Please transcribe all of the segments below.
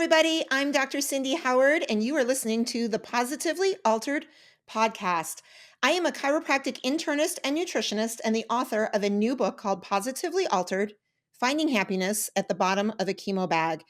everybody. I'm Dr. Cindy Howard, and you are listening to the Positively Altered podcast. I am a chiropractic internist and nutritionist and the author of a new book called Positively Altered: Finding Happiness at the Bottom of a Chemo Bag.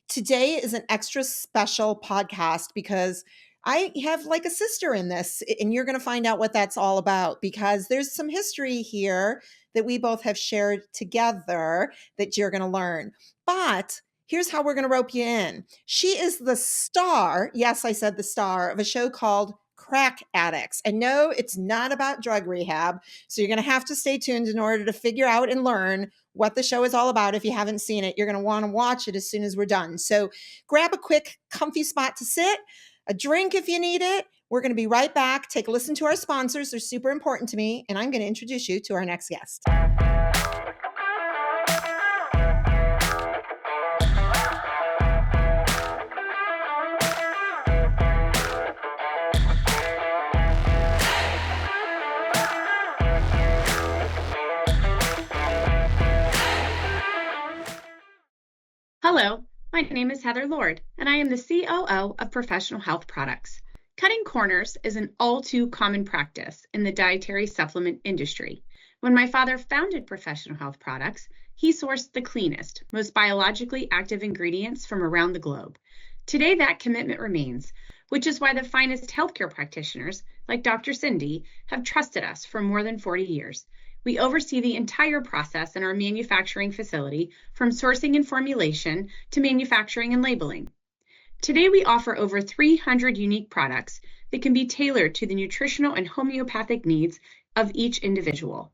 Today is an extra special podcast because I have like a sister in this, and you're going to find out what that's all about because there's some history here that we both have shared together that you're going to learn. But here's how we're going to rope you in. She is the star, yes, I said the star, of a show called Crack Addicts. And no, it's not about drug rehab. So you're going to have to stay tuned in order to figure out and learn what the show is all about. If you haven't seen it, you're going to want to watch it as soon as we're done. So grab a quick, comfy spot to sit, a drink if you need it. We're going to be right back. Take a listen to our sponsors. They're super important to me. And I'm going to introduce you to our next guest. Hello, my name is Heather Lord, and I am the COO of Professional Health Products. Cutting corners is an all too common practice in the dietary supplement industry. When my father founded Professional Health Products, he sourced the cleanest, most biologically active ingredients from around the globe. Today, that commitment remains, which is why the finest healthcare practitioners, like Dr. Cindy, have trusted us for more than 40 years. We oversee the entire process in our manufacturing facility, from sourcing and formulation to manufacturing and labeling. Today, we offer over 300 unique products that can be tailored to the nutritional and homeopathic needs of each individual.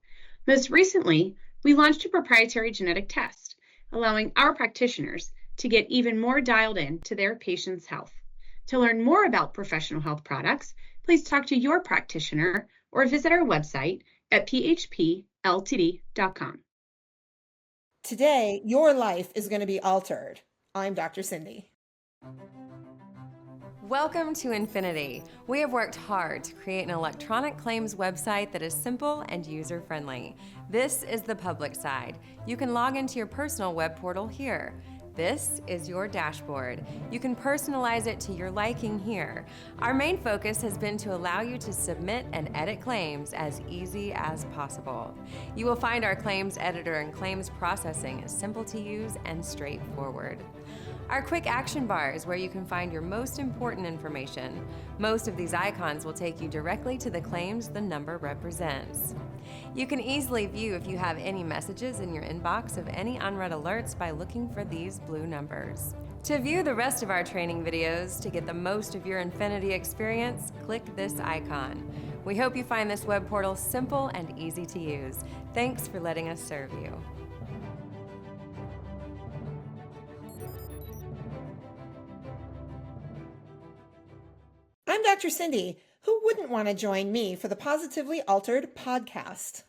Most recently, we launched a proprietary genetic test, allowing our practitioners to get even more dialed in to their patients' health. To learn more about Professional Health Products, please talk to your practitioner or visit our website at phpltd.com. Today, your life is going to be altered. I'm Dr. Cindy. Welcome to Infinity. We have worked hard to create an electronic claims website that is simple and user-friendly. This is the public side. You can log into your personal web portal here. This is your dashboard. You can personalize it to your liking here. Our main focus has been to allow you to submit and edit claims as easy as possible. You will find our claims editor and claims processing is simple to use and straightforward. Our quick action bar is where you can find your most important information. Most of these icons will take you directly to the claims the number represents. You can easily view if you have any messages in your inbox of any unread alerts by looking for these blue numbers. To view the rest of our training videos to get the most of your Infinity experience, click this icon. We hope you find this web portal simple and easy to use. Thanks for letting us serve you. I'm Dr. Cindy. Who wouldn't want to join me for the Positively Altered podcast?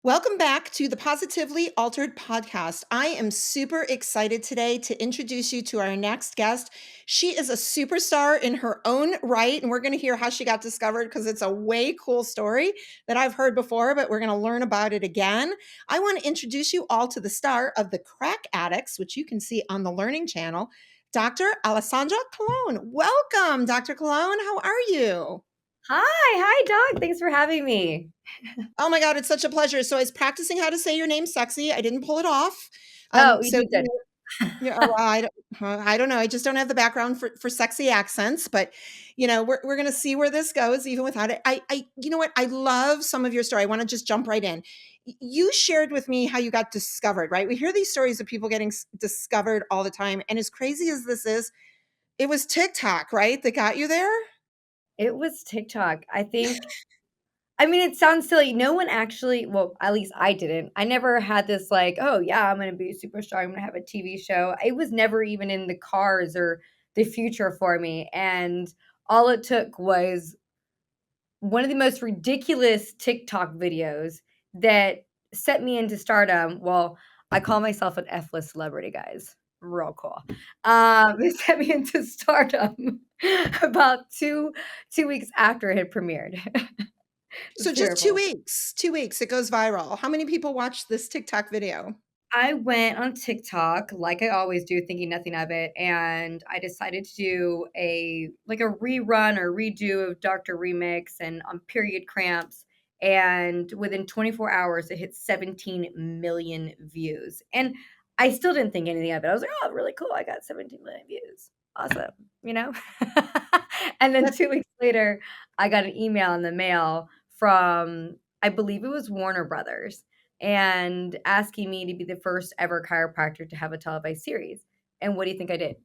Welcome back to the Positively Altered podcast. I am super excited today to introduce you to our next guest. She is a superstar in her own right, and we're going to hear how she got discovered because it's a way cool story that I've heard before, but we're going to learn about it again. I want to introduce you all to the star of the Crack Addicts, which you can see on the Learning Channel, Dr. Alessandra Colón. Welcome, Dr. Colón. How are you? Hi, Doc. Thanks for having me. Oh my God, it's such a pleasure. So I was practicing how to say your name sexy. I didn't pull it off. You So did good. I don't know. I just don't have the background for sexy accents, but we're going to see where this goes even without it. You know what? I love some of your story. I want to just jump right in. You shared with me how you got discovered, right? We hear these stories of people getting discovered all the time. And as crazy as this is, it was TikTok, right? That got you there? It was TikTok. It sounds silly. No one actually, well, at least I didn't. I never had this like, oh yeah, I'm going to be a superstar. I'm going to have a TV show. It was never even in the cars or the future for me. And all it took was one of the most ridiculous TikTok videos that set me into stardom. Well, I call myself an F-list celebrity, guys. Real cool. It set me into stardom about two weeks after it had premiered. So just 2 weeks, it goes viral. How many people watched this TikTok video? I went on TikTok like I always do, thinking nothing of it, and I decided to do a rerun or redo of Doctor Remix and on period cramps. And within 24 hours, it hit 17 million views. And I still didn't think anything of it. I was like, oh, really cool. I got 17 million views. Awesome, you know? And then That's 2 weeks later, I got an email in the mail from, I believe it was Warner Brothers, and asking me to be the first ever chiropractor to have a televised series. And what do you think I did?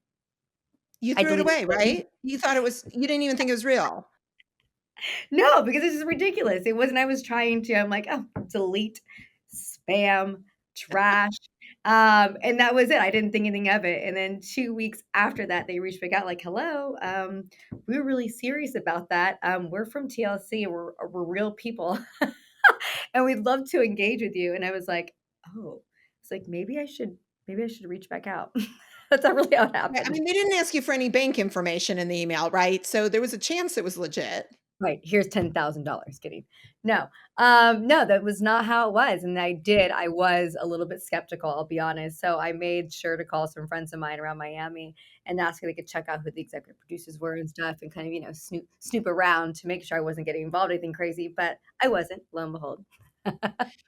you I threw it deleted away, it. right? You didn't even think it was real. No, because this is ridiculous. It wasn't I was trying to, I'm like, "Oh, delete, spam, trash." And that was it. I didn't think anything of it. And then 2 weeks after that, they reached back out like, "Hello, we were really serious about that. We're from TLC. We're real people, and we'd love to engage with you." And I was like, "Oh." It's like, maybe I should reach back out." That's not really how it Right, I happened. mean, they didn't ask you for any bank information in the email, right? So there was a chance it was legit. Right, here's $10,000. Kidding. No, no, that was not how it was, and I was a little bit skeptical, I'll be honest, so I made sure to call some friends of mine around Miami and ask if they could check out who the executive producers were and stuff and kind of, snoop around to make sure I wasn't getting involved in anything crazy, but I wasn't, lo and behold.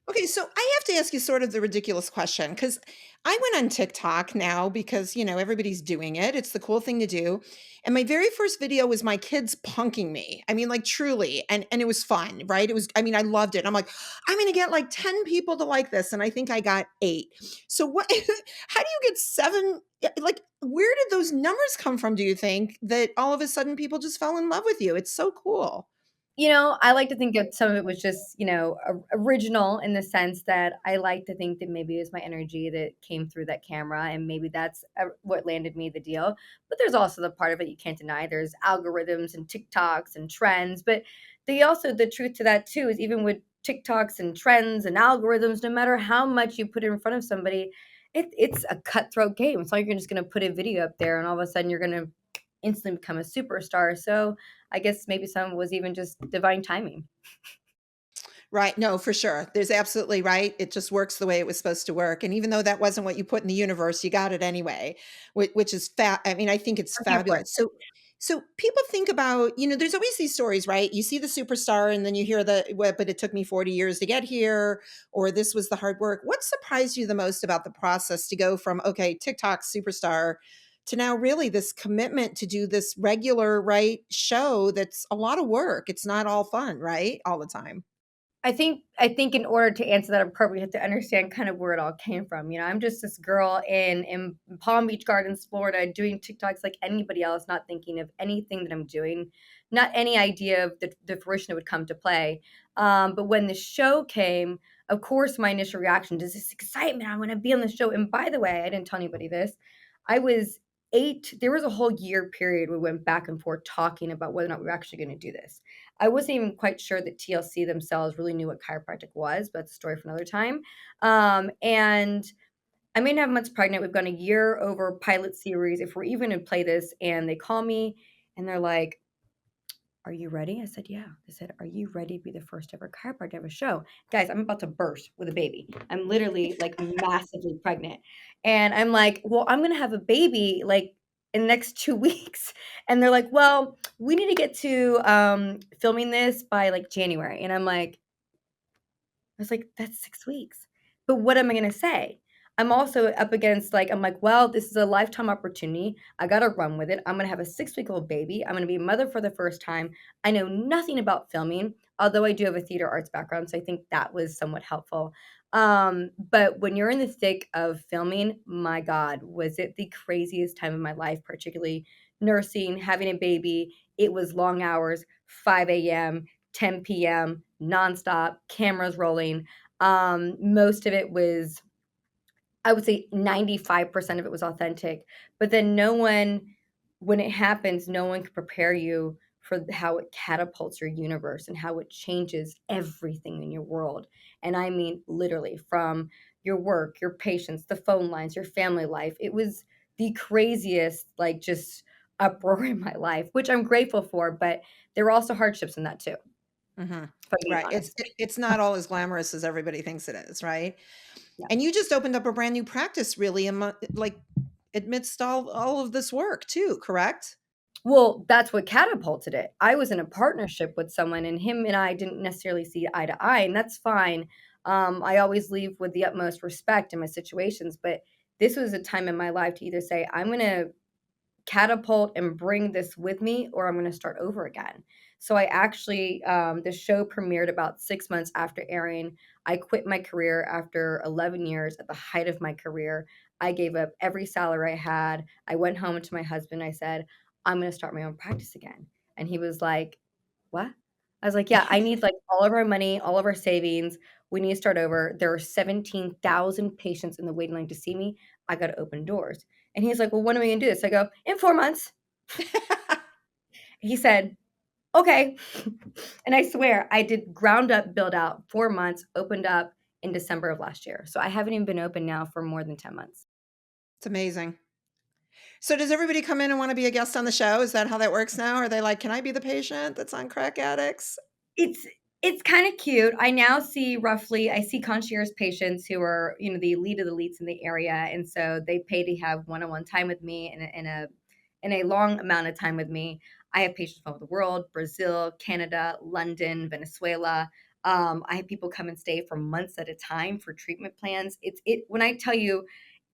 Okay, so I have to ask you sort of the ridiculous question because I went on TikTok now because, everybody's doing it. It's the cool thing to do. And my very first video was my kids punking me. I mean, like truly. And it was fun, right? I loved it. I'm like, I'm gonna get like 10 people to like this. And I think I got 8. So what how do you get 7? Like, where did those numbers come from, do you think, that all of a sudden people just fell in love with you? It's so cool. I like to think that some of it was just, original in the sense that I like to think that maybe it was my energy that came through that camera, and maybe that's what landed me the deal. But there's also the part of it you can't deny. There's algorithms and TikToks and trends, but the truth to that too is even with TikToks and trends and algorithms, no matter how much you put it in front of somebody, it's a cutthroat game. It's like you're just going to put a video up there, and all of a sudden you're going to instantly become a superstar. So I guess maybe some was even just divine timing. Right. No, for sure. There's absolutely right. It just works the way it was supposed to work. And even though that wasn't what you put in the universe, you got it anyway, which is I mean, I think it's I'm here for it. fabulous. So people think about, there's always these stories, right? You see the superstar and then you hear but it took me 40 years to get here, or this was the hard work. What surprised you the most about the process to go from, okay, TikTok superstar to now really this commitment to do this regular, right, show that's a lot of work. It's not all fun, right? All the time. I think in order to answer that appropriately, you have to understand kind of where it all came from. I'm just this girl in Palm Beach Gardens, Florida, doing TikToks like anybody else, not thinking of anything that I'm doing, not any idea of the fruition that would come to play. But when the show came, of course, my initial reaction is this excitement. I want to be on the show. And by the way, I didn't tell anybody this. I was 8. There was a whole year period we went back and forth talking about whether or not we were actually going to do this. I wasn't even quite sure that TLC themselves really knew what chiropractic was, but that's a story for another time. And I'm 8.5 months pregnant. We've gone a year over pilot series. If we're even to play this, and they call me and they're like, "Are you ready?" I said, "Yeah." They said, "Are you ready to be the first ever chiropractor to have a show?" Guys, I'm about to burst with a baby. I'm literally like massively pregnant. And I'm like, "Well, I'm going to have a baby like in the next 2 weeks." And they're like, "Well, we need to get to filming this by like January." And I was like, "That's 6 weeks." But what am I gonna say? I'm also up against I'm like, "Well, this is a lifetime opportunity. I gotta run with it. I'm gonna have a 6-week-old baby. I'm gonna be a mother for the first time." I know nothing about filming, although I do have a theater arts background, so I think that was somewhat helpful. But when you're in the thick of filming, my God, was it the craziest time of my life, particularly nursing, having a baby. It was long hours, 5 a.m., 10 p.m., nonstop, cameras rolling. Most of it was, I would say 95% of it was authentic. But then when it happens, no one can prepare you for how it catapults your universe and how it changes everything in your world. And I mean, literally, from your work, your patients, the phone lines, your family life. It was the craziest, just uproar in my life, which I'm grateful for. But there were also hardships in that too, Mhm. if I'm being Right. honest. It's not all as glamorous as everybody thinks it is, right? Yeah. And you just opened up a brand new practice really like amidst all of this work too, correct? Well, that's what catapulted it. I was in a partnership with someone, and him and I didn't necessarily see eye to eye, and that's fine. I always leave with the utmost respect in my situations, but this was a time in my life to either say, I'm going to catapult and bring this with me, or I'm going to start over again. So I actually, the show premiered about 6 months after airing. I quit my career after 11 years at the height of my career. I gave up every salary I had. I went home to my husband. I said, I'm going to start my own practice again. And he was like, what? I was like, yeah, I need like all of our money, all of our savings. We need to start over. There are 17,000 patients in the waiting line to see me. I got to open doors. And he's like, well, when are we going to do this? I go, in 4 months. He said, okay. And I swear I did ground up, build out 4 months, opened up in December of last year. So I haven't even been open now for more than 10 months. It's amazing. So does everybody come in and want to be a guest on the show? Is that how that works now? Are they like, can I be the patient that's on Crack Addicts? It's kind of cute. I now see I see concierge patients who are, the elite of the elites in the area. And so they pay to have one-on-one time with me in a long amount of time with me. I have patients from all over the world, Brazil, Canada, London, Venezuela. I have people come and stay for months at a time for treatment plans. When I tell you,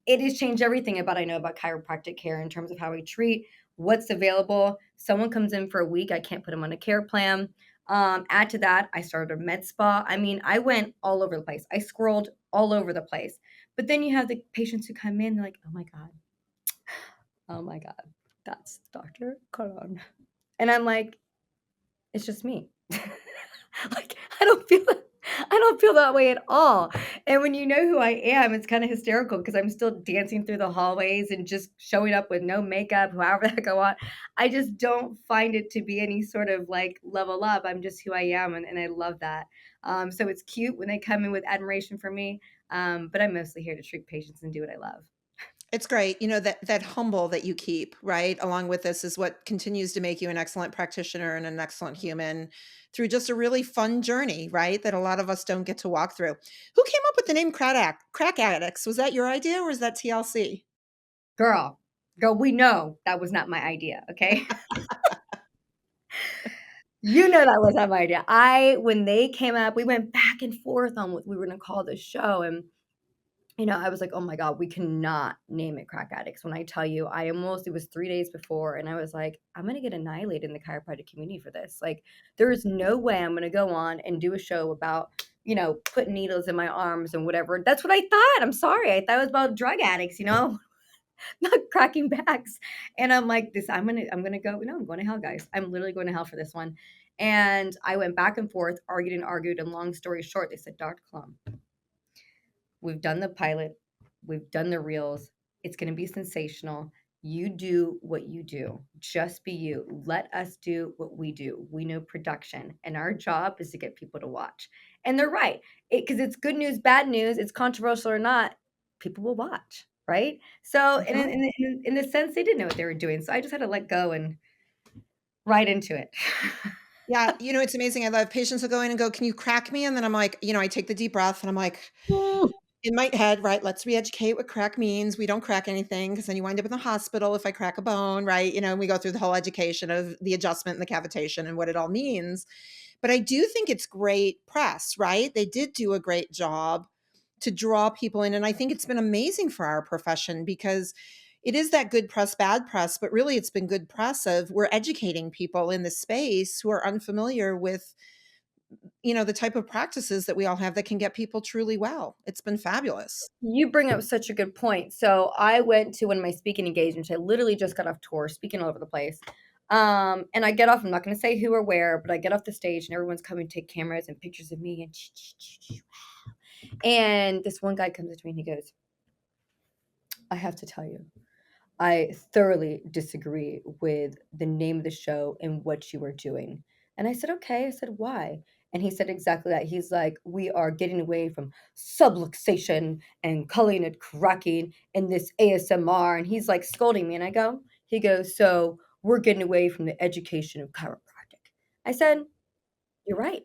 it has changed everything I know about chiropractic care in terms of how we treat, what's available. Someone comes in for a week, I can't put them on a care plan. Add to that, I started a med spa. I mean, I went all over the place. I squirreled all over the place. But then you have the patients who come in, they're like, oh my God, that's Dr. Colón. And I'm like, it's just me. Like, I don't feel that way at all. And when you know who I am, it's kind of hysterical because I'm still dancing through the hallways and just showing up with no makeup, however that go on. I just don't find it to be any sort of like level up. I'm just who I am, and I love that. So it's cute when they come in with admiration for me, but I'm mostly here to treat patients and do what I love. It's great. That humble that you keep, right, along with this is what continues to make you an excellent practitioner and an excellent human through just a really fun journey, right, that a lot of us don't get to walk through. Who came up with the name Crack Addicts? Was that your idea or was that TLC? Girl, we know that was not my idea, okay? You know that was not my idea. When they came up, we went back and forth on what we were gonna call the show, and I was like, "Oh my god, we cannot name it Crack Addicts." When I tell you, it was 3 days before, and I was like, "I'm gonna get annihilated in the chiropractic community for this." Like, there is no way I'm gonna go on and do a show about, putting needles in my arms and whatever. That's what I thought. I'm sorry. I thought it was about drug addicts, not cracking backs. And I'm like, I'm gonna go. No, I'm going to hell, guys. I'm literally going to hell for this one. And I went back and forth, argued, and long story short, they said, Dr. Klum, we've done the pilot, we've done the reels. It's going to be sensational. You do what you do. Just be you. Let us do what we do. We know production, and our job is to get people to watch. And they're right, because it's good news, bad news. It's controversial or not, people will watch, right? So, in the sense, they didn't know what they were doing. So I just had to let go and right into it. Yeah, it's amazing. I love patients will go in and go, "Can you crack me?" And then I'm like, I take the deep breath and I'm like, in my head, right, let's re-educate what crack means. We don't crack anything because then you wind up in the hospital if I crack a bone, right? And we go through the whole education of the adjustment and the cavitation and what it all means. But I do think it's great press, right? They did do a great job to draw people in. And I think it's been amazing for our profession because it is that good press, bad press, but really it's been good press of we're educating people in this space who are unfamiliar with the type of practices that we all have that can get people truly well. It's been fabulous. You bring up such a good point. So I went to one of my speaking engagements. I literally just got off tour, speaking all over the place. And I get off, I'm not going to say who or where, but I get off the stage and everyone's coming to take cameras and pictures of me. And this one guy comes up to me and he goes, I have to tell you, I thoroughly disagree with the name of the show and what you are doing. And I said, okay. I said, why? And he said exactly that. He's like, we are getting away from subluxation and calling it cracking and this ASMR. And he's like scolding me. And he goes, so we're getting away from the education of chiropractic. I said, you're right.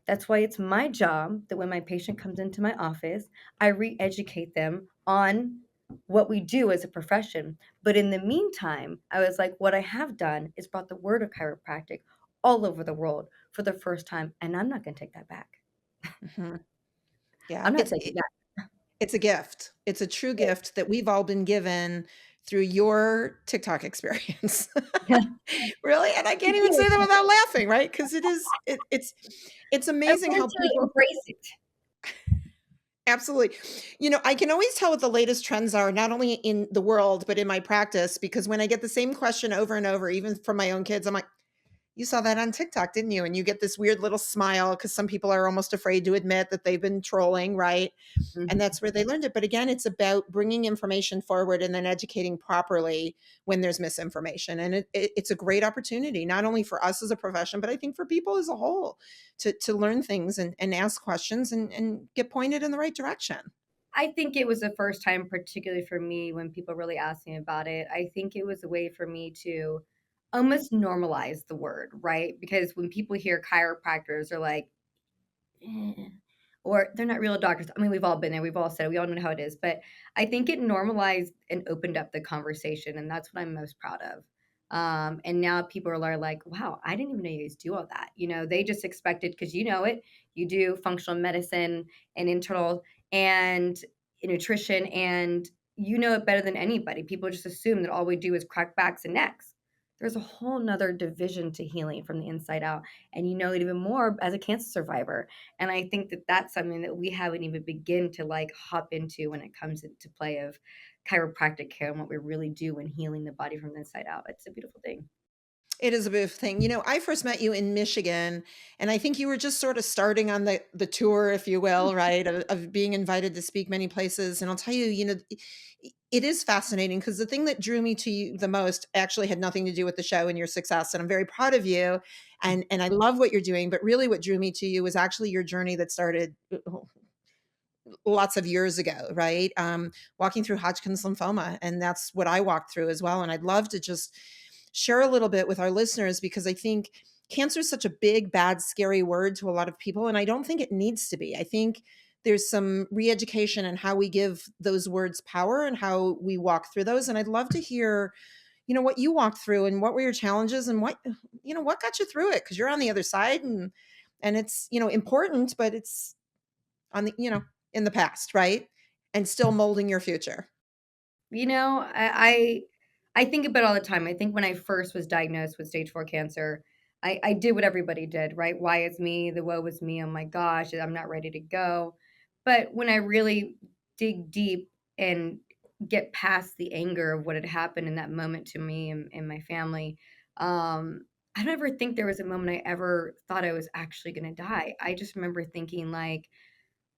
That's why it's my job that when my patient comes into my office, I re-educate them on what we do as a profession. But in the meantime, I was like, what I have done is brought the word of chiropractic all over the world for the first time, and I'm not going to take that back. Mhm. Yeah, I'm not taking that. it's a gift. It's a true gift that we've all been given through your TikTok experience. Really, and I can't even say that without laughing, right? Because it's I've amazing learned how to people. embrace it. Absolutely. I can always tell what the latest trends are, not only in the world, but in my practice, because when I get the same question over and over, even from my own kids, I'm like, you saw that on TikTok, didn't you? And you get this weird little smile because some people are almost afraid to admit that they've been trolling, right? And Mhm. that's where they learned it. But again, it's about bringing information forward and then educating properly when there's misinformation. And it's a great opportunity, not only for us as a profession, but I think for people as a whole to learn things and ask questions and get pointed in the right direction. I think it was the first time, particularly for me, when people really asked me about it. I think it was a way for me to almost normalize the word, right? Because when people hear chiropractors, they're like, "Eh," or they're not real doctors. I mean, we've all been there. We've all said it. We all know how it is. But I think it normalized and opened up the conversation. And that's what I'm most proud of. And now people are like, wow, I didn't even know you guys do all that. They just expected, because you know it, you do functional medicine and internal and nutrition, and you know it better than anybody. People just assume that all we do is crack backs and necks. There's a whole nother division to healing from the inside out. And you know it even more as a cancer survivor. And I think that that's something that we haven't even begin to like hop into when it comes into play of chiropractic care and what we really do when healing the body from the inside out. It's a beautiful thing. It is a big thing. I first met you in Michigan, and I think you were just sort of starting on the tour, if you will, right, of being invited to speak many places. And I'll tell you, it is fascinating because the thing that drew me to you the most actually had nothing to do with the show and your success. And I'm very proud of you, and I love what you're doing. But really, what drew me to you was actually your journey that started lots of years ago, right? Walking through Hodgkin's lymphoma. And that's what I walked through as well. And I'd love to just share a little bit with our listeners because I think cancer is such a big, bad, scary word to a lot of people. And I don't think it needs to be. I think there's some re-education in how we give those words power and how we walk through those. And I'd love to hear, what you walked through and what were your challenges and what got you through it? Because you're on the other side and it's, important, but it's on the, in the past, right? And still molding your future. I think about it all the time. I think when I first was diagnosed with stage 4 cancer, I did what everybody did, right? Why is me? The woe is me. Oh my gosh, I'm not ready to go. But when I really dig deep and get past the anger of what had happened in that moment to me and my family, I don't ever think there was a moment I ever thought I was actually going to die. I just remember thinking, like,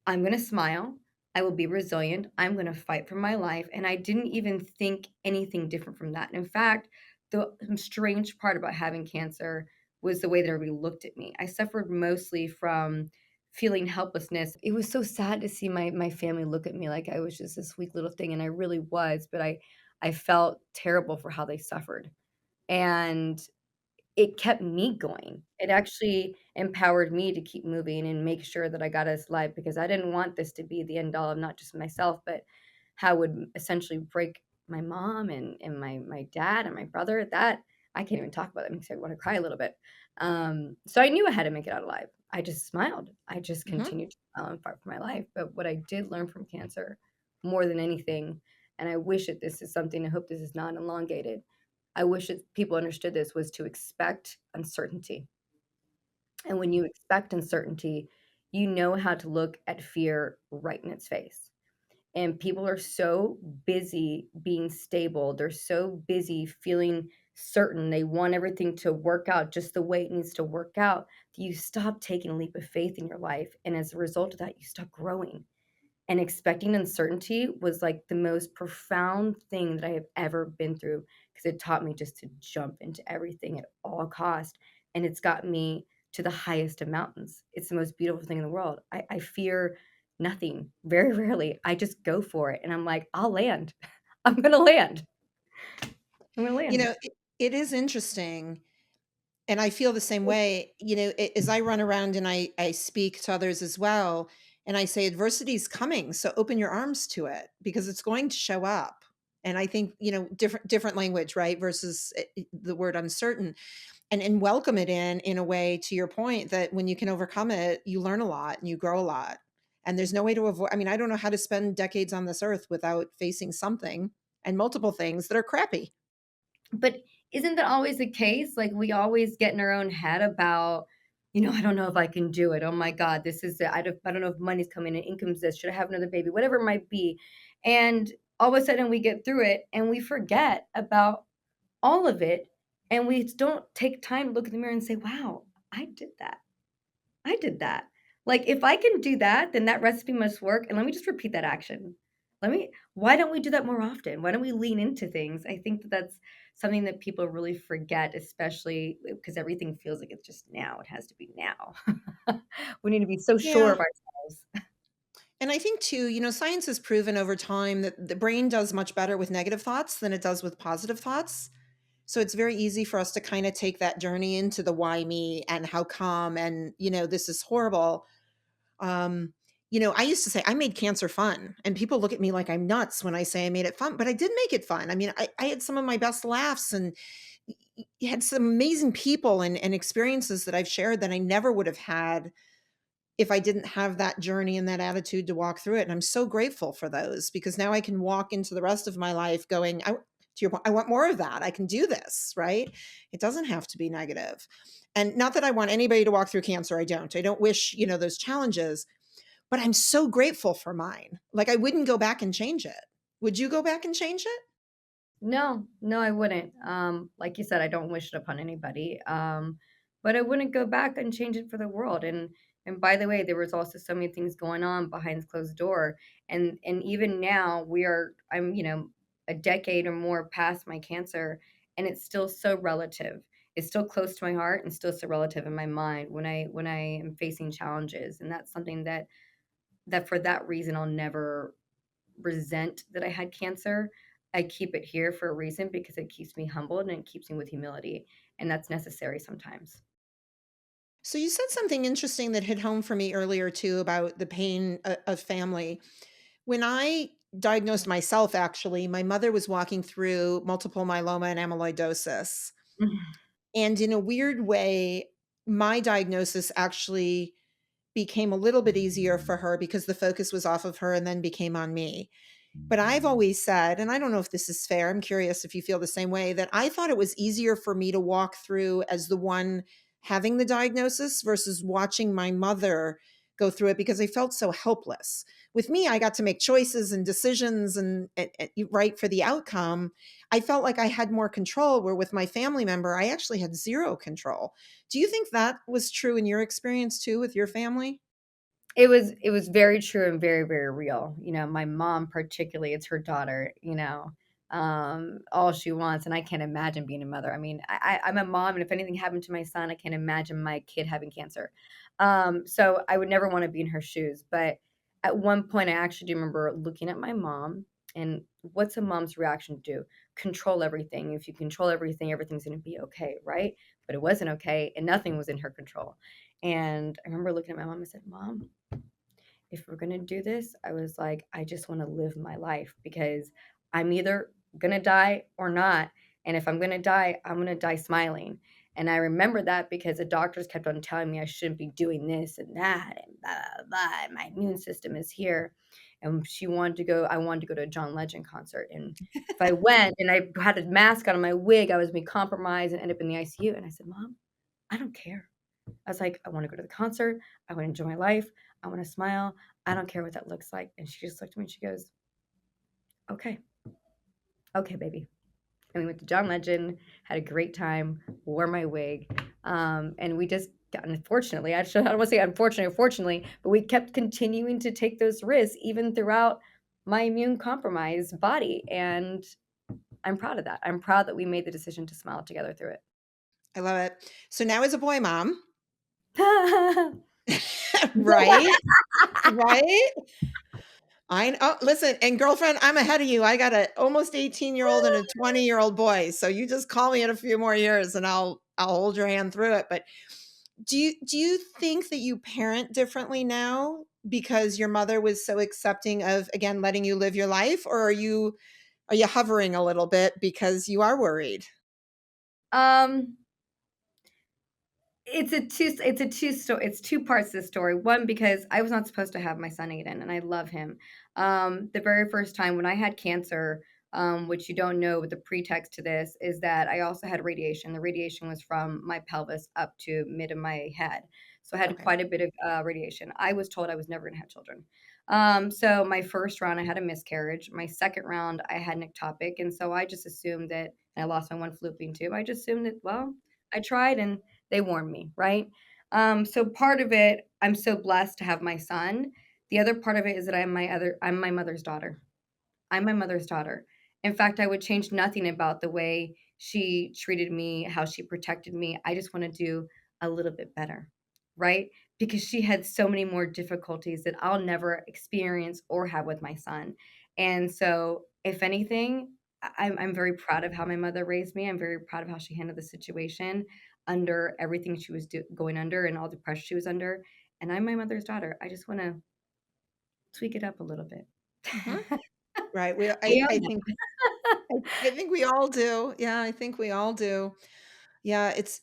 I'm going to smile. I will be resilient. I'm going to fight for my life. And I didn't even think anything different from that. And in fact, the strange part about having cancer was the way that everybody looked at me. I suffered mostly from feeling helplessness. It was so sad to see my family look at me like I was just this weak little thing, and I really was, but I felt terrible for how they suffered. And it kept me going. It actually empowered me to keep moving and make sure that I got us live, because I didn't want this to be the end all of not just myself, but how it would essentially break my mom and my dad and my brother. That I can't even talk about. That makes me want to cry a little bit. So I knew I had to make it out alive. I just smiled. I just Mhm. continued to smile and fight for my life. But what I did learn from cancer more than anything, and I wish that this is something, I hope this is not elongated, I wish that people understood this, was to expect uncertainty. And when you expect uncertainty, you know how to look at fear right in its face. And people are so busy being stable. They're so busy feeling certain. They want everything to work out just the way it needs to work out, that you stop taking a leap of faith in your life. And as a result of that, you stop growing. And expecting uncertainty was like the most profound thing that I have ever been through, because it taught me just to jump into everything at all cost. And it's got me to the highest of mountains. It's the most beautiful thing in the world. I fear nothing very rarely. I just go for it. And I'm like, I'll land. I'm going to land. I'm going to You land. know, it is interesting And I feel the same way, as I run around and I speak to others as well, and I say adversity is coming, so open your arms to it because it's going to show up. And I think, different language, right? Versus the word uncertain, and welcome it in a way, to your point, that when you can overcome it, you learn a lot and you grow a lot. And there's no way to avoid, I mean, I don't know how to spend decades on this earth without facing something and multiple things that are crappy. But isn't that always the case? Like, we always get in our own head about, I don't know if I can do it. Oh my God, this is it. I don't know if money's coming in, income's this. Should I have another baby? Whatever it might be. And all of a sudden we get through it and we forget about all of it. And we don't take time to look in the mirror and say, wow, I did that. I did that. Like, if I can do that, then that recipe must work. And let me just repeat that action. Why don't we do that more often? Why don't we lean into things? I think that that's something that people really forget, especially because everything feels like it's just now. It has to be now. We need to be so sure Yeah. of ourselves. And I think too, science has proven over time that the brain does much better with negative thoughts than it does with positive thoughts. So it's very easy for us to kind of take that journey into the why me and how come, and this is horrible. I used to say I made cancer fun, and people look at me like I'm nuts when I say I made it fun, but I did make it fun. I mean, I had some of my best laughs, and had some amazing people and experiences that I've shared that I never would have had if I didn't have that journey and that attitude to walk through it. And I'm so grateful for those, because now I can walk into the rest of my life going, to your point, I want more of that. I can do this, right? It doesn't have to be negative. And not that I want anybody to walk through cancer. I don't wish, those challenges, but I'm so grateful for mine. Like, I wouldn't go back and change it. Would you go back and change it? No, no, I wouldn't. Like you said, I don't wish it upon anybody. But I wouldn't go back and change it for the world. And by the way, there was also so many things going on behind the closed door. And even now I'm, a decade or more past my cancer, and it's still so relative. It's still close to my heart and still so relative in my mind when I am facing challenges. And that's something that for that reason I'll never resent that I had cancer. I keep it here for a reason because it keeps me humbled and it keeps me with humility. And that's necessary sometimes. So you said something interesting that hit home for me earlier too, about the pain of family. When I diagnosed myself, actually, my mother was walking through multiple myeloma and amyloidosis. And in a weird way, my diagnosis actually became a little bit easier for her because the focus was off of her and then became on me. But I've always said, and I don't know if this is fair, I'm curious if you feel the same way, that I thought it was easier for me to walk through as the one having the diagnosis versus watching my mother go through it, because I felt so helpless. With me, I got to make choices and decisions and right for the outcome. I felt like I had more control, where with my family member, I actually had zero control. Do you think that was true in your experience too with your family? It was very true and very, very real. My mom particularly, it's her daughter, all she wants, and I can't imagine being a mother. I mean, I'm a mom, and if anything happened to my son, I can't imagine my kid having cancer. So I would never want to be in her shoes. But at one point, I actually do remember looking at my mom, and what's a mom's reaction do? Control everything. If you control everything, everything's going to be okay, right? But it wasn't okay, and nothing was in her control. And I remember looking at my mom and said, "Mom, if we're going to do this," I was like, "I just want to live my life because I'm either going to die or not. And if I'm going to die, I'm going to die smiling." And I remember that because the doctors kept on telling me I shouldn't be doing this and that and blah, blah, blah. And my immune system is here. And I wanted to go to a John Legend concert. And if I went and I had a mask on my wig, I was being compromised and end up in the ICU. And I said, "Mom, I don't care." I was like, "I want to go to the concert. I want to enjoy my life. I want to smile. I don't care what that looks like." And she just looked at me and she goes, "Okay, okay, baby." And we went to John Legend, had a great time, wore my wig. And we just, unfortunately, I don't want to say unfortunately or fortunately, but we kept continuing to take those risks even throughout my immune compromised body. And I'm proud of that. I'm proud that we made the decision to smile together through I love it. So now, as a boy mom, it. right? Right? I know. Listen, and girlfriend, I'm ahead of you. I got a almost 18-year-old and a 20-year-old boy. So you just call me in a few more years and I'll hold your hand through it. But do you think that you parent differently now because your mother was so accepting of, again, letting you live your life, or are you hovering a little bit because you are worried? Um, it's two parts to the story. One, because I was not supposed to have my son Aiden, and I love him. The very first time when I had cancer, which you don't know, but the pretext to this is that I also had radiation. The radiation was from my pelvis up to mid of my head. So I had Okay. quite a bit of radiation. I was told I was never going to have children. So my first round, I had a miscarriage. My second round, I had an ectopic. And so I just assumed that, and I lost my one fallopian tube. I just assumed that, well, I tried and they warned me, right? So part of it, I'm so blessed to have my son. The other part of it is that I'm my mother's daughter. I'm my mother's daughter. In fact, I would change nothing about the way she treated me, how she protected me. I just want to do a little bit better, right? Because she had so many more difficulties that I'll never experience or have with my son. And so, if anything, I'm very proud of how my mother raised me. I'm very proud of how she handled the situation under everything she was going under and all the pressure she was under. And I'm my mother's daughter. I just want to tweak it up a little bit. Mhm. Right. We We all I know. think I think we all do. Yeah, I think we all do. Yeah, it's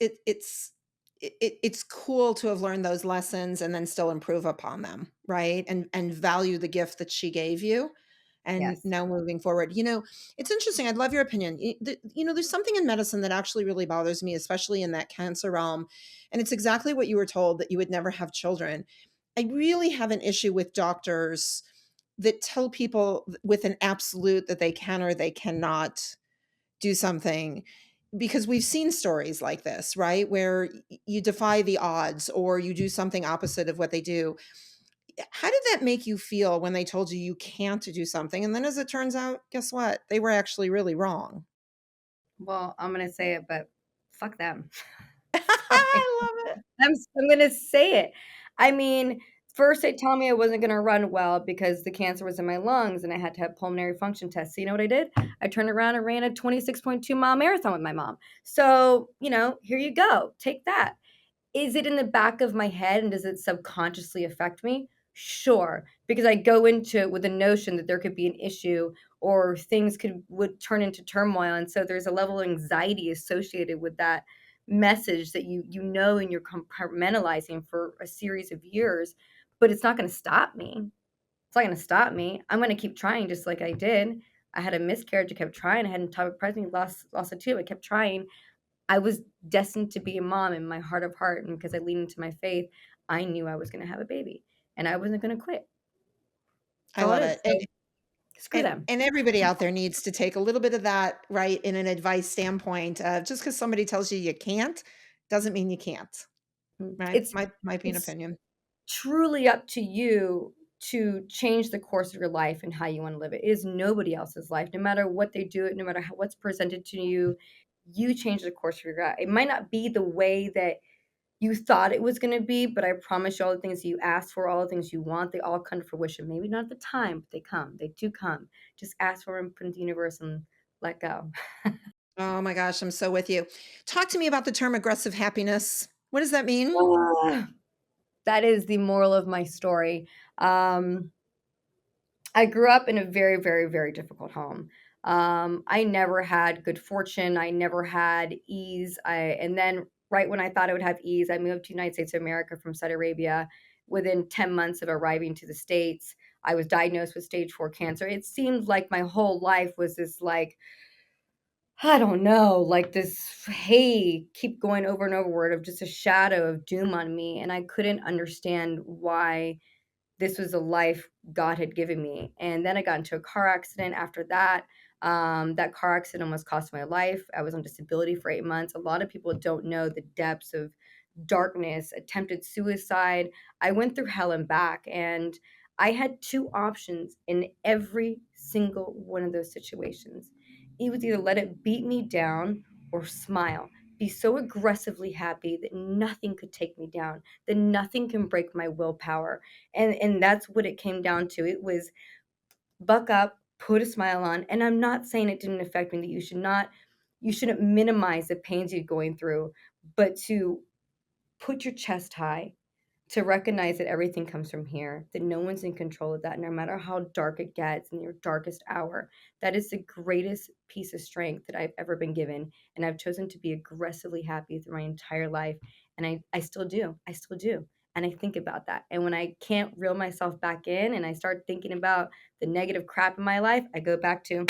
cool to have learned those lessons and then still improve upon them, right? And value the gift that she gave you, and Yes. now moving forward. It's interesting. I'd love your opinion. There's something in medicine that actually really bothers me, especially in that cancer realm, and it's exactly what you were told, that you would never have children. I really have an issue with doctors that tell people with an absolute that they can or they cannot do something, because we've seen stories like this, right? Where you defy the odds or you do something opposite of what they do. How did that make you feel when they told you you can't do something? And then as it turns out, guess what? They were actually really wrong. Well, I'm gonna say it, but fuck them. Sorry. I love it. I'm gonna say it. I mean, first they tell me I wasn't gonna run well because the cancer was in my lungs and I had to have pulmonary function tests. So you know what I did? I turned around and ran a 26.2-mile marathon with my mom. So, here you go. Take that. Is it in the back of my head and does it subconsciously affect me? Sure, because I go into it with the notion that there could be an issue or things would turn into turmoil, and so there's a level of anxiety associated with that message that and you're compartmentalizing for a series of years, but it's not going to stop me. It's not going to stop me. I'm going to keep trying just like I did. I had a miscarriage. I kept trying. I had an ectopic pregnancy, lost a tube. I kept trying. I was destined to be a mom in my heart of heart, and because I leaned into my faith, I knew I was gonna have a baby, and I wasn't gonna quit. I That's all it love is. it. So, screw And them. and everybody out there needs to take a little bit of that, right, in an advice standpoint. Just because somebody tells you you can't doesn't mean you can't, right? It's Might be an it's opinion. truly up to you to change the course of your life and how you wanna live it. It is nobody else's life. No matter what they do, no matter what's presented to you, you change the course of your life. It might not be the way that you thought it was gonna be, but I promise you all the things you asked for, all the things you want, they all come to fruition. Maybe not at the time, but they come. They do come. Just ask for them, put in the universe, and let go. Oh my gosh, I'm so with you. Talk to me about the term aggressive happiness. What does that mean? Ah, that is the moral of my story. Um, I grew up in a very, very, very difficult home. I never had good fortune. I never had ease. And then right when I thought I would have ease, I moved to the United States of America from Saudi Arabia. Within 10 months of arriving to the States, I was diagnosed with stage 4 cancer. It seemed like my whole life was this like, I don't know, like this, hey, keep going over and over word of just a shadow of doom on me. And I couldn't understand why this was a life God had given me. And then I got into a car accident after that. That car accident almost cost my life. I was on disability for 8 months. A lot of people don't know the depths of darkness, attempted suicide. I went through hell and back. And I had two options in every single one of those situations. It was either let it beat me down or smile, be so aggressively happy that nothing could take me down, that nothing can break my willpower. And that's what it came down to. It was buck up, put a smile on. And I'm not saying it didn't affect me, that you shouldn't minimize the pains you're going through, but to put your chest high, to recognize that everything comes from here, that no one's in control of that, no matter how dark it gets in your darkest hour. That is the greatest piece of strength that I've ever been given. And I've chosen to be aggressively happy through my entire life. And I still do. I still do. And I think about that. And when I can't reel myself back in and I start thinking about the negative crap in my life, I go back to,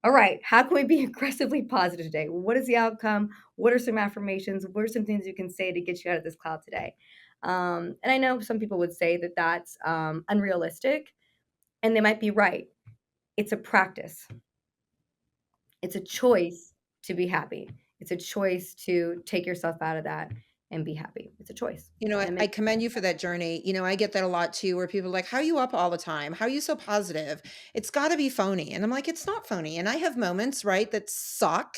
all right, how can we be aggressively positive today? What is the outcome? What are some affirmations? What are some things you can say to get you out of this cloud today? And I know some people would say that that's unrealistic, and they might be right. It's a practice. It's a choice to be happy. It's a choice to take yourself out of that and be happy. It's a choice. And it I makes commend you for that journey. I get that a lot too, where people are like, how are you up all the time? How are you so positive? It's got to be phony. And I'm like, it's not phony. And I have moments, right, that suck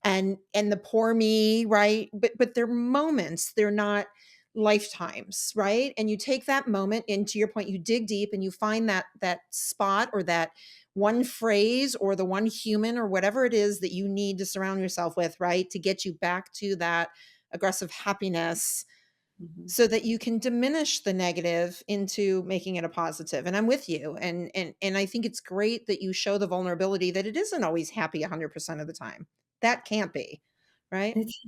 and the poor me, right? But they're moments. They're not lifetimes, right? And you take that moment, and to your point, you dig deep and you find that spot or that one phrase or the one human or whatever it is that you need to surround yourself with, right? To get you back to that aggressive happiness, Mhm. so that you can diminish the negative into making it a positive. And I'm with you. And I think it's great that you show the vulnerability that it isn't always happy 100% of the time. That can't be, right? It's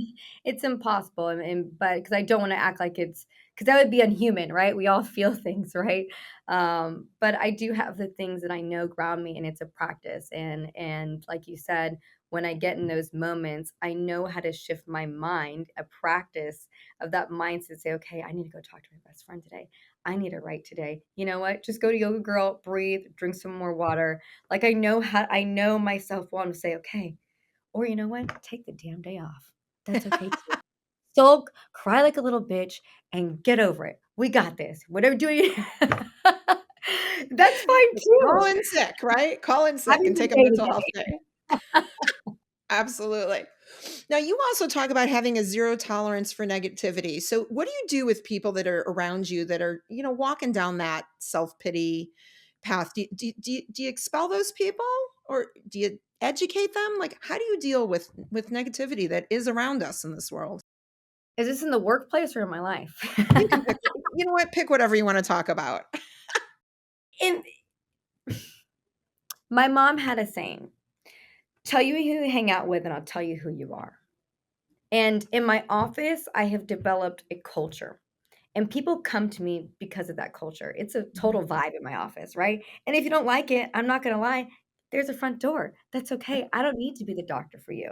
it's impossible, but because I don't want to act like it's because that would be unhuman, right? We all feel things, right? But I do have the things that I know ground me, and it's a practice. And like you said, when I get in those moments, I know how to shift my mind. A practice of that mindset. Say, okay, I need to go talk to my best friend today. I need to write today. You know what? Just go to yoga, girl. Breathe. Drink some more water. Like I know myself well to say, okay. Or you know what? Take the damn day off. That's okay too. Sulk, cry like a little bitch, and get over it. We got this. Whatever doing, that's fine Just call too. in sick, right? Call in sick Having and the take a day mental health day. today. Absolutely. Now, you also talk about having a zero tolerance for negativity. So, what do you do with people that are around you that are, walking down that self pity path? Do you expel those people, or do you educate them? Like, how do you deal with negativity that is around us in this world? Is this in the workplace or in my life? You can pick. You know what? Pick whatever you want to talk about. In my mom had a saying: "Tell you who you hang out with, and I'll tell you who you are." And in my office, I have developed a culture. And people come to me because of that culture. It's a Mhm. total vibe in my office, right? And if you don't like it, I'm not gonna lie, there's a front door. That's okay. I don't need to be the doctor for you.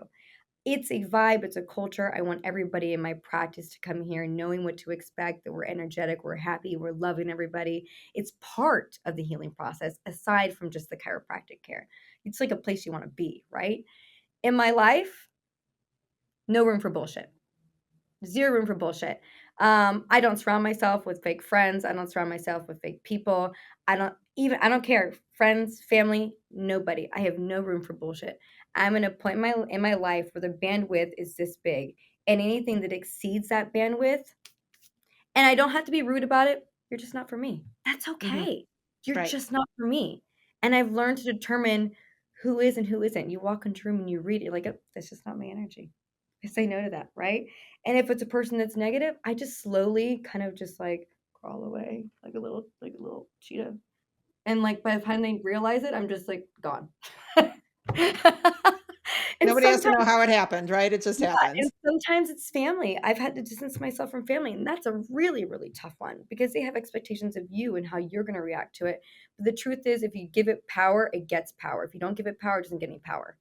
It's a vibe, it's a culture. I want everybody in my practice to come here knowing what to expect, that we're energetic, we're happy, we're loving everybody. It's part of the healing process, aside from just the chiropractic care. It's like a place you want to be, right? In my life, no room for bullshit. Zero room for bullshit. I don't surround myself with fake friends. I don't surround myself with fake people. I don't care. Friends, family, nobody. I have no room for bullshit. I'm in a point in my life where the bandwidth is this big. And anything that exceeds that bandwidth, and I don't have to be rude about it, you're just not for me. That's Mhm. okay. You're Right. just not for me. And I've learned to determine who is and who isn't. You walk into a room and you read it, you're like, oh, that's just not my energy. I say no to that, right? And if it's a person that's negative, I just slowly kind of just like crawl away like a little cheetah. And like by the time they realize it, I'm just like gone. And Nobody has to know sometimes how it happened, right? It just yeah, happens. and sometimes it's family. I've had to distance myself from family, and that's a really, really tough one because they have expectations of you and how you're gonna react to it. But the truth is, if you give it power, it gets power. If you don't give it power, it doesn't get any power.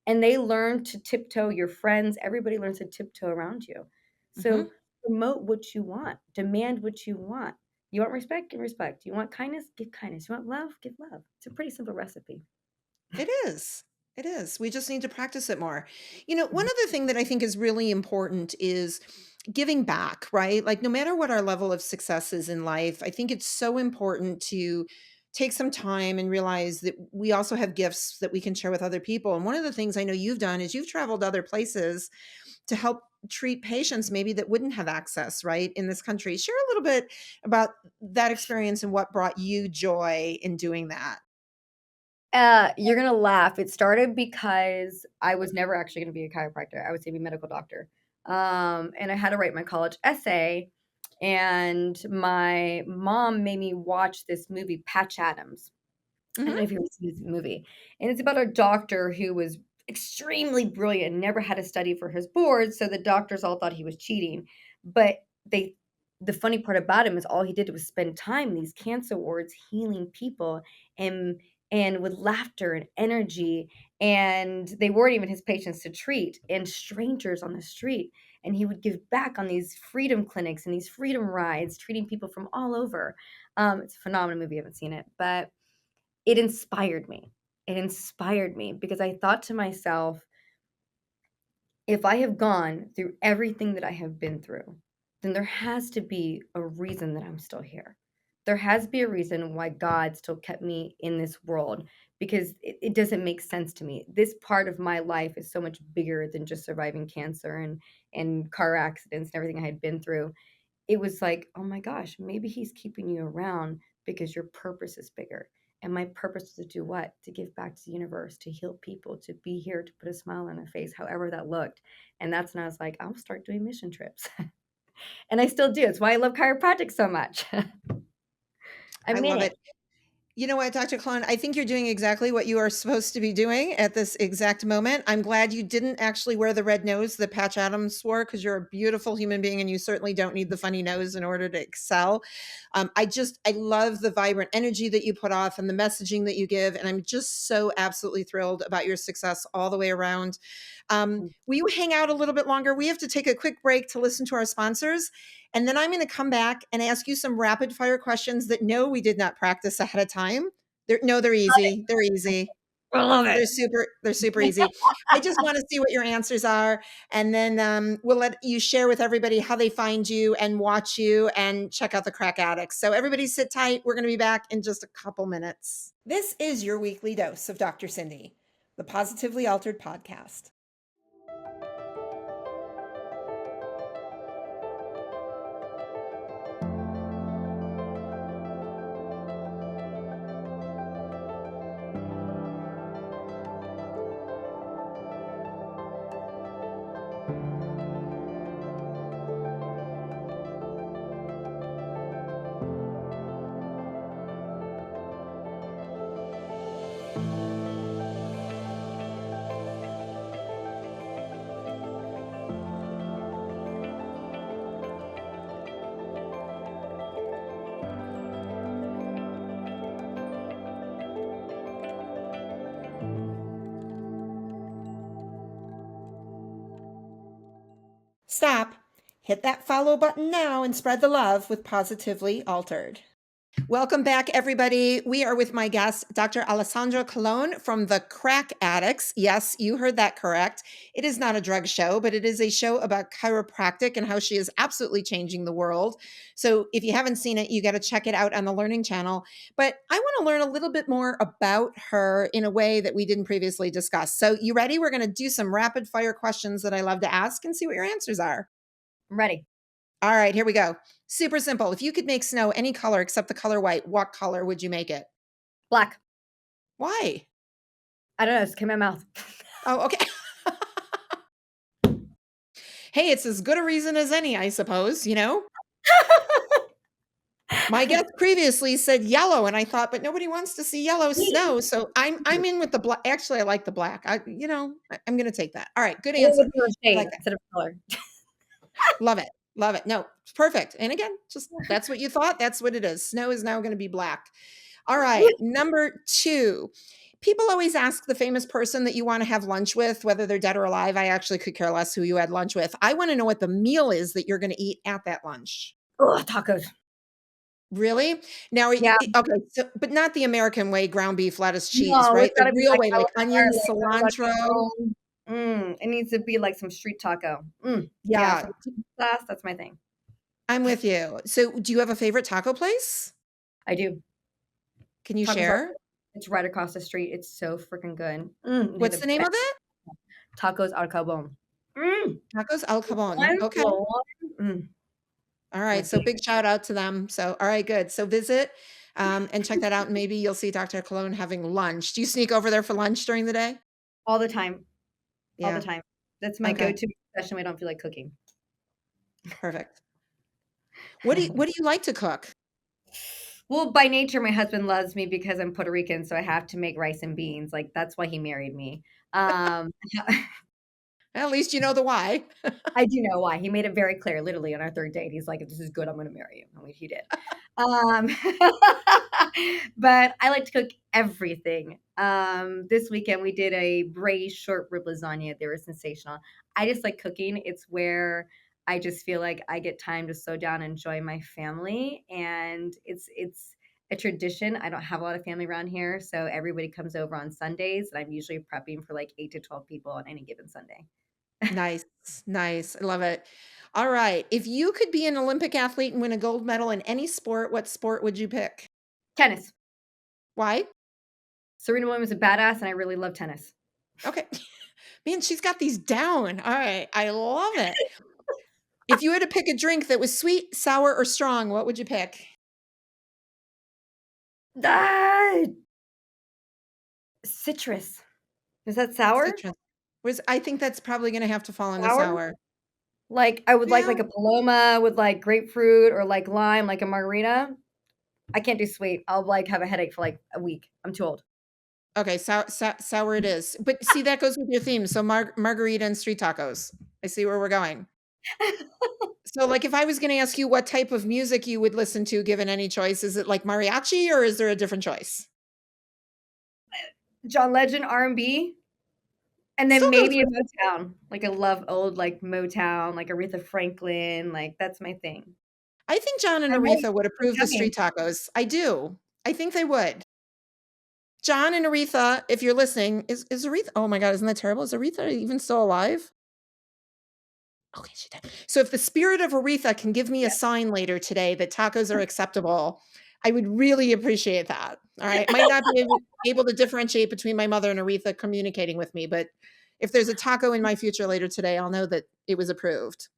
And they learn to tiptoe, your friends, everybody learns to tiptoe around you. So Mhm. promote what you want, demand what you want. You want respect, give respect. You want kindness, give kindness. You want love, give love. It's a pretty simple recipe. It is. It is. We just need to practice it more. One Mhm. other thing that I think is really important is giving back, right? Like, no matter what our level of success is in life, I think it's so important to take some time and realize that we also have gifts that we can share with other people. And one of the things I know you've done is you've traveled other places to help treat patients maybe that wouldn't have access, right, in this country. Share a little bit about that experience and what brought you joy in doing that. You're gonna laugh. It started because I was never actually gonna be a chiropractor. I was gonna be a medical doctor. And I had to write my college essay. And my mom made me watch this movie, Patch Adams. I don't know if you've seen this movie. And it's about a doctor who was extremely brilliant, never had to study for his boards, so the doctors all thought he was cheating. But the funny part about him is all he did was spend time in these cancer wards healing people and with laughter and energy, and they weren't even his patients to treat, and strangers on the street. And he would give back on these freedom clinics and these freedom rides, treating people from all over. It's a phenomenal movie. I haven't seen it, but it inspired me. It inspired me because I thought to myself, if I have gone through everything that I have been through, then there has to be a reason that I'm still here. There has to be a reason why God still kept me in this world, because it doesn't make sense to me. This part of my life is so much bigger than just surviving cancer and car accidents and everything I had been through. It was like, oh my gosh, maybe he's keeping you around because your purpose is bigger. And my purpose is to do what? To give back to the universe, to heal people, to be here, to put a smile on their face, however that looked. And that's when I was like, I'll start doing mission trips. And I still do. It's why I love chiropractic so much. I I'm in love it. it. You know what, Dr. Colón, I think you're doing exactly what you are supposed to be doing at this exact moment. I'm glad you didn't actually wear the red nose that Patch Adams wore, because you're a beautiful human being and you certainly don't need the funny nose in order to excel. I love the vibrant energy that you put off and the messaging that you give. And I'm just so absolutely thrilled about your success all the way around. Will you hang out a little bit longer? We have to take a quick break to listen to our sponsors. And then I'm going to come back and ask you some rapid fire questions that no, we did not practice ahead of time. They're easy. They're easy. I love it. They're super easy. I just want to see what your answers are. And then we'll let you share with everybody how they find you and watch you and check out the Crack Addicts. So everybody sit tight. We're going to be back in just a couple minutes. This is your weekly dose of Dr. Cindy, the Positively Altered podcast. Stop. Hit that follow button now and spread the love with Positively Altered. Welcome back, everybody. We are with my guest, Dr. Alessandra Colón from the Crack Addicts. Yes, you heard that correct. It is not a drug show, but it is a show about chiropractic and how she is absolutely changing the world. So if you haven't seen it, you got to check it out on the Learning Channel. But I want to learn a little bit more about her in a way that we didn't previously discuss. So you ready? We're going to do some rapid fire questions that I love to ask and see what your answers are. I'm ready. All right, here we go. Super simple. If you could make snow any color except the color white, what color would you make it? Black. Why? I don't know. It's came in my mouth. Oh, okay. Hey, it's as good a reason as any, I suppose, you know? My guest previously said yellow, and I thought, but nobody wants to see yellow snow, so I'm in with the black. Actually, I like the black. I'm going to take that. All right, good answer. Shade Like that. instead of color. Love it. Love it. No, it's perfect. And again, just that's what you thought. That's what it is. Snow is now going to be black. All right. Number 2. People always ask the famous person that you want to have lunch with, whether they're dead or alive. I actually could care less who you had lunch with. I want to know what the meal is that you're going to eat at that lunch. Oh, tacos. Really? Now, Yeah. okay, so, but not the American way, ground beef, lettuce, cheese, No, right? it's gotta The be real like way, like onions, cilantro. cilantro. It needs to be like some street taco. Yeah, some cheese sauce. That's my thing. I'm with you. So do you have a favorite taco place? I do. Can you Tacos share? It's right across the street. It's so freaking good. What's the name of it? Tacos al Carbon. Tacos Al Cabon. Okay. All right. So big shout out to them. So, all right, good. So visit and check that out. And maybe you'll see Dr. Colón having lunch. Do you sneak over there for lunch during the day? All the time. Yeah. All the time. That's my Okay. go-to especially when I don't feel like cooking. Perfect. What do you like to cook? Well, by nature, my husband loves me because I'm Puerto Rican, so I have to make rice and beans. Like that's why he married me. Um, At least you know the why. I do know why. He made it very clear, literally on our third date. He's like, "If this is good, I'm going to marry you," and he did. Um, but I like to cook everything. This weekend we did a braised short rib lasagna. They were sensational. I just like cooking. It's where I just feel like I get time to slow down and enjoy my family, and it's a tradition. I don't have a lot of family around here, so everybody comes over on Sundays, and I'm usually prepping for like 8 to 12 people on any given Sunday. Nice. Nice. I love it. All right. If you could be an Olympic athlete and win a gold medal in any sport, what sport would you pick? Tennis. Why? Serena Williams is a badass, and I really love tennis. Okay. Man, she's got these down. All right. I love it. If you had to pick a drink that was sweet, sour, or strong, what would you pick? Ah, citrus. Is that sour? Citrus. I think that's probably going to have to fall into Sour? sour. Like, I would Yeah. like a Paloma with, like, grapefruit or, like, lime, like a margarita. I can't do sweet. I'll, like, have a headache for, like, a week. I'm too old. Okay. Sour it is. But see, that goes with your theme. So margarita and street tacos. I see where we're going. So, like, if I was going to ask you what type of music you would listen to given any choice, is it like mariachi or is there a different choice? John Legend, R&B, and then Still goes maybe a with Motown. Like, I love old, like, Motown, like Aretha Franklin, like, that's my thing. I think John and I know, Aretha would approve the yummy. street tacos. I do. I think they would. John and Aretha, if you're listening, is Aretha, oh my God, isn't that terrible? Is Aretha even still alive? Okay, she died. So if the spirit of Aretha can give me a Yeah. sign later today that tacos are acceptable, I would really appreciate that. All right. Might not be able to differentiate between my mother and Aretha communicating with me, but if there's a taco in my future later today, I'll know that it was approved.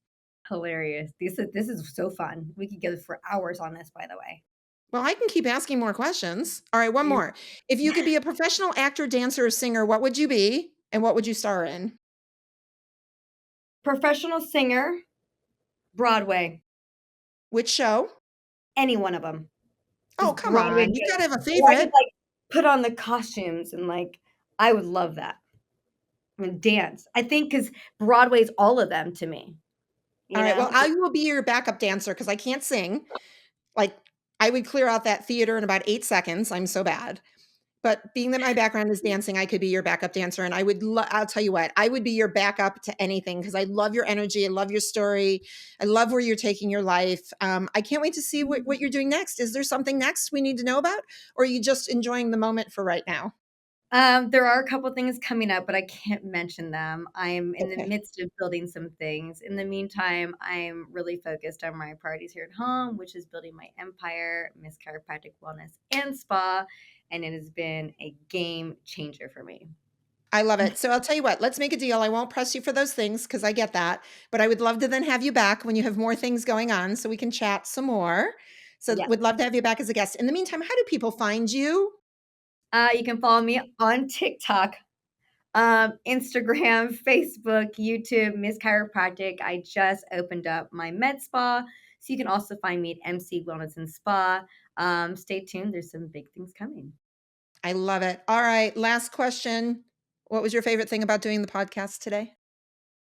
Hilarious. This is so fun. We could go for hours on this, by the way. Well, I can keep asking more questions. All right, one You more. If you could be a professional actor, dancer, or singer, what would you be and what would you star in? professional singer, Broadway, Which show? any one of them. Oh, Just come Broadway on. You've got good. to have a Or I could, favorite. like, put on the costumes and, like, I would love that. And dance. I think because Broadway's all of them to me, All you right. Well, know? I will be your backup dancer because I can't sing. Like, I would clear out that theater in about 8 seconds. I'm so bad. But being that my background is dancing, I could be your backup dancer, and I'll tell you what, I would be your backup to anything because I love your energy, I love your story, I love where you're taking your life. I can't wait to see what you're doing next. Is there something next we need to know about, or are you just enjoying the moment for right now? There are a couple things coming up, but I can't mention them. I'm in the Okay. midst of building some things. In the meantime, I'm really focused on my priorities here at home, which is building my empire, Miss Chiropractic Wellness and Spa, and it has been a game changer for me. I love it. So I'll tell you what, let's make a deal. I won't press you for those things because I get that, but I would love to then have you back when you have more things going on so we can chat some more. So Yes. would love to have you back as a guest. In the meantime, how do people find you? You can follow me on TikTok, Instagram, Facebook, YouTube, Miss Chiropractic. I just opened up my med spa, so you can also find me at MC Wellness and Spa. Stay tuned. There's some big things coming. I love it. All right, last question. What was your favorite thing about doing the podcast today?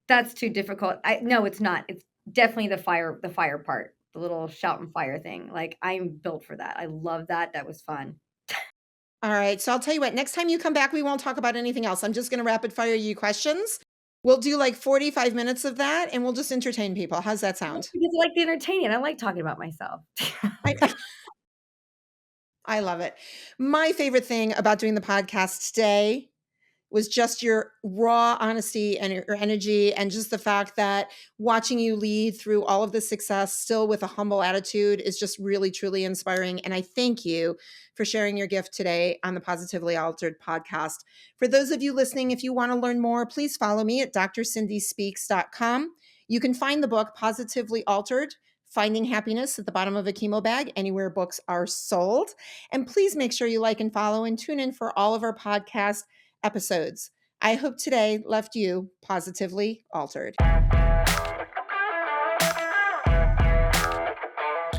That's too difficult. No, it's not. It's definitely the fire part, the little shout and fire thing. Like I'm built for that. I love that. That was fun. All right, so I'll tell you what, next time you come back, we won't talk about anything else. I'm just going to rapid fire you questions. We'll do like 45 minutes of that and we'll just entertain people. How's that sound? Because I like the entertaining. I like talking about myself. I, I love it. My favorite thing about doing the podcast today was just your raw honesty and your energy, and just the fact that watching you lead through all of the success still with a humble attitude is just really, truly inspiring. And I thank you for sharing your gift today on the Positively Altered podcast. For those of you listening, if you want to learn more, please follow me at drsindyspeaks.com. You can find the book Positively Altered, Finding Happiness at the Bottom of a Chemo Bag, anywhere books are sold. And please make sure you like and follow and tune in for all of our podcast episodes. I hope today left you positively altered.